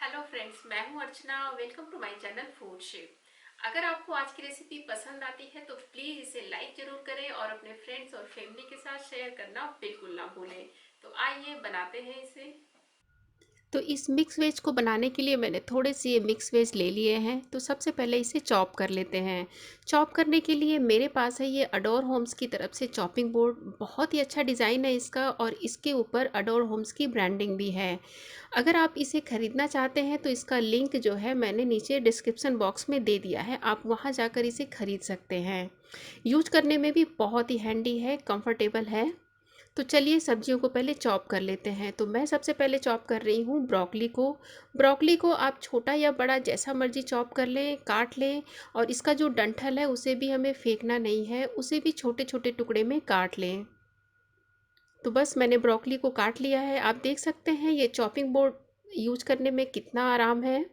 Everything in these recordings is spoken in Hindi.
हेलो फ्रेंड्स, मैं हूं Archana. Welcome to my channel food chef. अगर आपको आज की रेसिपी पसंद आती है तो प्लीज़ इसे लाइक ज़रूर करें और अपने फ्रेंड्स और फैमिली के साथ शेयर करना बिल्कुल ना भूलें। तो आइए बनाते हैं इसे। तो इस मिक्स वेज को बनाने के लिए मैंने थोड़े से ये मिक्स वेज ले लिए हैं। तो सबसे पहले इसे चॉप कर लेते हैं। चॉप करने के लिए मेरे पास है ये अडोर होम्स की तरफ से चॉपिंग बोर्ड। बहुत ही अच्छा डिज़ाइन है इसका और इसके ऊपर अडोर होम्स की ब्रांडिंग भी है। अगर आप इसे ख़रीदना चाहते हैं तो इसका लिंक जो है मैंने नीचे डिस्क्रिप्शन बॉक्स में दे दिया है, आप वहां जाकर इसे ख़रीद सकते हैं। यूज करने में भी बहुत ही हैंडी है, कंफर्टेबल है। तो चलिए सब्जियों को पहले चॉप कर लेते हैं। तो मैं सबसे पहले चॉप कर रही हूँ ब्रोकली को। ब्रोकली को आप छोटा या बड़ा जैसा मर्जी चॉप कर लें, काट लें। और इसका जो डंठल है उसे भी हमें फेंकना नहीं है, उसे भी छोटे छोटे टुकड़े में काट लें। तो बस मैंने ब्रोकली को काट लिया है। आप देख सकते हैं ये चॉपिंग बोर्ड यूज करने में कितना आराम है।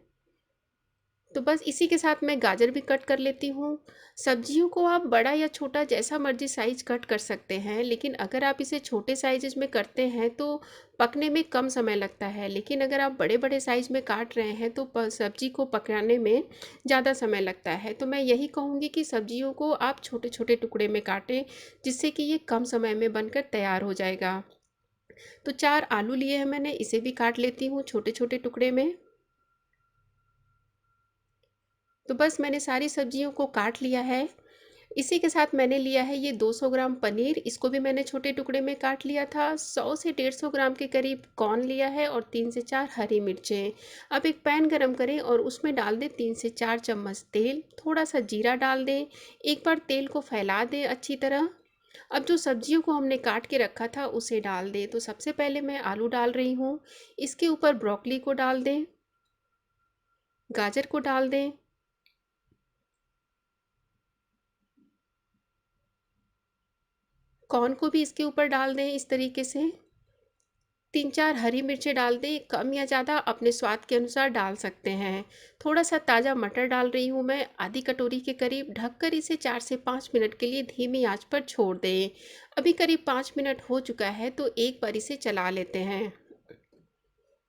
तो बस इसी के साथ मैं गाजर भी कट कर लेती हूँ। सब्जियों को आप बड़ा या छोटा जैसा मर्जी साइज कट कर सकते हैं, लेकिन अगर आप इसे छोटे साइजेज में करते हैं तो पकने में कम समय लगता है। लेकिन अगर आप बड़े बड़े साइज में काट रहे हैं तो सब्जी को पकाने में ज़्यादा समय लगता है। तो मैं यही कहूँगी कि सब्जियों को आप छोटे छोटे टुकड़े में काटें, जिससे कि ये कम समय में बनकर तैयार हो जाएगा। तो 4 आलू लिए हैं मैंने, इसे भी काट लेती हूँ छोटे छोटे टुकड़े में। तो बस मैंने सारी सब्जियों को काट लिया है। इसी के साथ मैंने लिया है ये 200 ग्राम पनीर, इसको भी मैंने छोटे टुकड़े में काट लिया था। 100 से 150 ग्राम के करीब कॉर्न लिया है और 3 से 4 हरी मिर्चें। अब एक पैन गरम करें और उसमें डाल दें 3 से 4 चम्मच तेल, थोड़ा सा जीरा डाल दें। एक बार तेल को फैला दें अच्छी तरह। अब जो सब्जियों को हमने काट के रखा था उसे डाल दें। तो सबसे पहले मैं आलू डाल रही हूँ, इसके ऊपर ब्रोकली को डाल दें, गाजर को डाल दें, कॉर्न को भी इसके ऊपर डाल दें इस तरीके से। 3-4 हरी मिर्चें डाल दें, कम या ज़्यादा अपने स्वाद के अनुसार डाल सकते हैं। थोड़ा सा ताज़ा मटर डाल रही हूँ मैं, आधी कटोरी के करीब। ढककर इसे 4 से 5 मिनट के लिए धीमी आंच पर छोड़ दें। अभी करीब 5 मिनट हो चुका है तो एक बार इसे चला लेते हैं।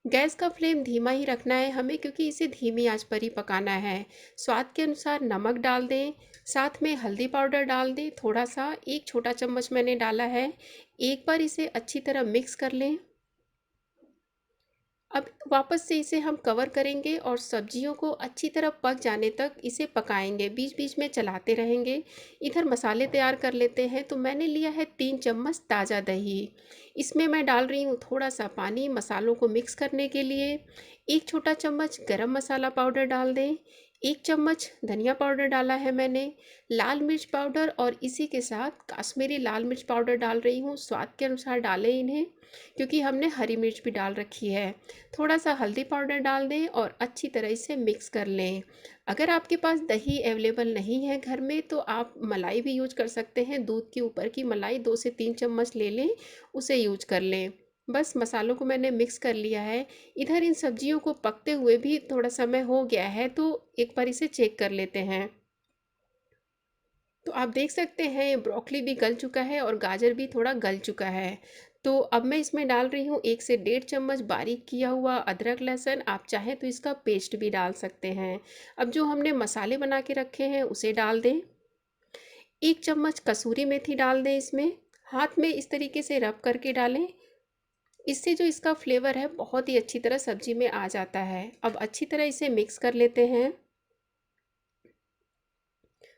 गैस का फ्लेम धीमा ही रखना है हमें, क्योंकि इसे धीमी आंच पर ही पकाना है। स्वाद के अनुसार नमक डाल दें, साथ में हल्दी पाउडर डाल दें थोड़ा सा, 1 छोटा चम्मच मैंने डाला है। एक बार इसे अच्छी तरह मिक्स कर लें। अब वापस से इसे हम कवर करेंगे और सब्जियों को अच्छी तरह पक जाने तक इसे पकाएंगे, बीच बीच में चलाते रहेंगे। इधर मसाले तैयार कर लेते हैं। तो मैंने लिया है 3 चम्मच ताज़ा दही, इसमें मैं डाल रही हूँ थोड़ा सा पानी मसालों को मिक्स करने के लिए। 1 छोटा चम्मच गरम मसाला पाउडर डाल दें, 1 चम्मच धनिया पाउडर डाला है मैंने, लाल मिर्च पाउडर और इसी के साथ काश्मीरी लाल मिर्च पाउडर डाल रही हूँ। स्वाद के अनुसार डालें इन्हें, क्योंकि हमने हरी मिर्च भी डाल रखी है। थोड़ा सा हल्दी पाउडर डाल दें और अच्छी तरह इसे मिक्स कर लें। अगर आपके पास दही अवेलेबल नहीं है घर में तो आप मलाई भी यूज कर सकते हैं। दूध के ऊपर की मलाई 2 से 3 चम्मच ले लें, उसे यूज कर लें। बस मसालों को मैंने मिक्स कर लिया है। इधर इन सब्जियों को पकते हुए भी थोड़ा समय हो गया है, तो एक बार इसे चेक कर लेते हैं। तो आप देख सकते हैं ब्रोकली भी गल चुका है और गाजर भी थोड़ा गल चुका है। तो अब मैं इसमें डाल रही हूँ 1 से 1.5 चम्मच बारीक किया हुआ अदरक लहसुन। आप चाहें तो इसका पेस्ट भी डाल सकते हैं। अब जो हमने मसाले बना के रखे हैं उसे डाल दें। 1 चम्मच कसूरी मेथी डाल दें इसमें। हाथ में इस तरीके से रब करके डालें, इससे जो इसका फ्लेवर है बहुत ही अच्छी तरह सब्जी में आ जाता है। अब अच्छी तरह इसे मिक्स कर लेते हैं।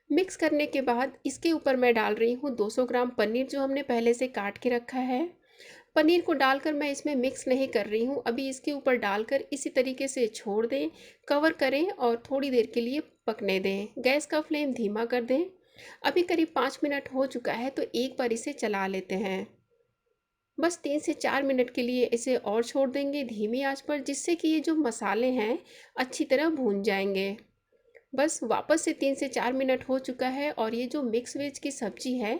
मिक्स करने के बाद इसके ऊपर मैं डाल रही हूँ 200 ग्राम पनीर, जो हमने पहले से काट के रखा है। पनीर को डालकर मैं इसमें मिक्स नहीं कर रही हूँ, अभी इसके ऊपर डालकर इसी तरीके से छोड़ दें, कवर करें और थोड़ी देर के लिए पकने दें। गैस का फ्लेम धीमा कर दें। अभी करीब 5 मिनट हो चुका है तो एक बार इसे चला लेते हैं। बस 3 से 4 मिनट के लिए इसे और छोड़ देंगे धीमी आंच पर, जिससे कि ये जो मसाले हैं अच्छी तरह भून जाएंगे। बस वापस से 3 से 4 मिनट हो चुका है और ये जो मिक्स वेज की सब्ज़ी है,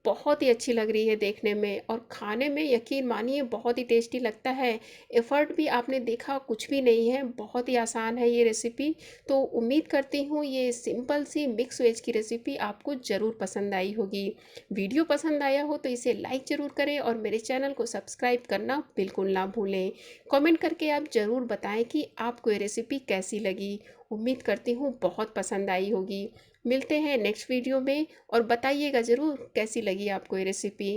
बहुत ही अच्छी लग रही है देखने में और खाने में यकीन मानिए बहुत ही टेस्टी लगता है। एफ़र्ट भी आपने देखा कुछ भी नहीं है, बहुत ही आसान है ये रेसिपी। तो उम्मीद करती हूँ ये सिंपल सी मिक्स वेज की रेसिपी आपको ज़रूर पसंद आई होगी। वीडियो पसंद आया हो तो इसे लाइक ज़रूर करें और मेरे चैनल को सब्सक्राइब करना बिल्कुल ना भूलें। कमेंट करके आप ज़रूर बताएँ कि आपको ये रेसिपी कैसी लगी। उम्मीद करती हूँ बहुत पसंद आई होगी। मिलते हैं नेक्स्ट वीडियो में और बताइएगा ज़रूर कैसी लगी आपको ये रेसिपी।